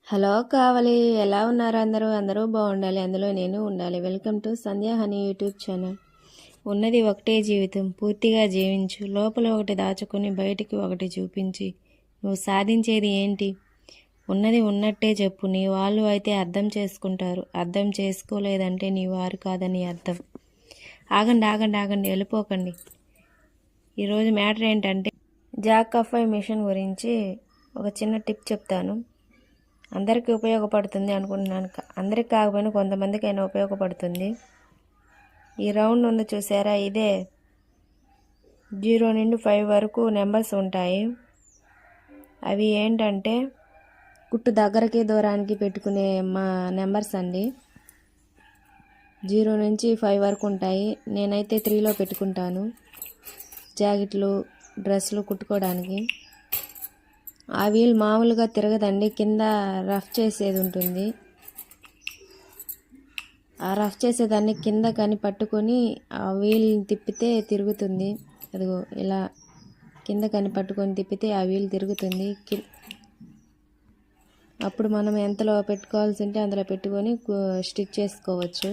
Hello కావాలి, ఎలా ఉన్నారు అందరూ బాగుండాలి, అందులో నేను ఉండాలి. Welcome to Sandhya honey YouTube channel. ఉన్నది ఒకటే జీవితం, పూర్తిగా జీవించు. లోపల ఒకటి దాచుకొని బయటికి ఒకటి చూపించి నువ్వు సాధించేది ఏంటి? ఉన్నది ఉన్నట్టే చెప్పు. నీ వాళ్ళు అయితే అర్థం చేసుకుంటారు, అర్థం చేసుకోలేదంటే నీ వారు కాదని అర్థం. ఆగండి ఆగండి ఆగండి, వెళ్ళిపోకండి. ఈరోజు మ్యాటర్ ఏంటంటే జాకఫై మిషన్ గురించి ఒక చిన్న టిప్ చెప్తాను. అందరికీ ఉపయోగపడుతుంది అనుకుంటున్నాను. అందరికి కాకపోయినా కొంతమందికైనా ఉపయోగపడుతుంది. ఈ రౌండ్ ఉంది చూసారా, ఇదే 0 నుండి 5 వరకు నెంబర్స్ ఉంటాయి. అవి ఏంటంటే కుట్టు దగ్గరకి దూరానికి పెట్టుకునే మా నెంబర్స్ అండి. 0 నుంచి 5 వరకు ఉంటాయి. నేనైతే 3లో పెట్టుకుంటాను జాకెట్లు డ్రెస్సులు కుట్టుకోవడానికి. ఆ వీల్ మామూలుగా తిరగదండి, కింద రఫ్ చేసేది ఉంటుంది. ఆ రఫ్ చేసేదాన్ని కింద కానీ పట్టుకొని ఆ వీల్ తిప్పితే తిరుగుతుంది. అదిగో ఇలా కింద కానీ పట్టుకొని తిప్పితే ఆ వీల్ తిరుగుతుంది. అప్పుడు మనం ఎంతలో పెట్టుకోవాల్సి ఉంటే అందులో పెట్టుకొని స్టిచ్ చేసుకోవచ్చు.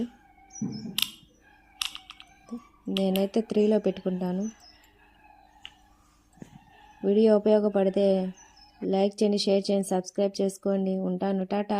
నేనైతే 3లో పెట్టుకుంటాను. వీడియో ఉపయోగపడితే లైక్ చేయండి, షేర్ చేయండి, సబ్స్క్రైబ్ చేసుకోండి. ఉంటాను, టాటా.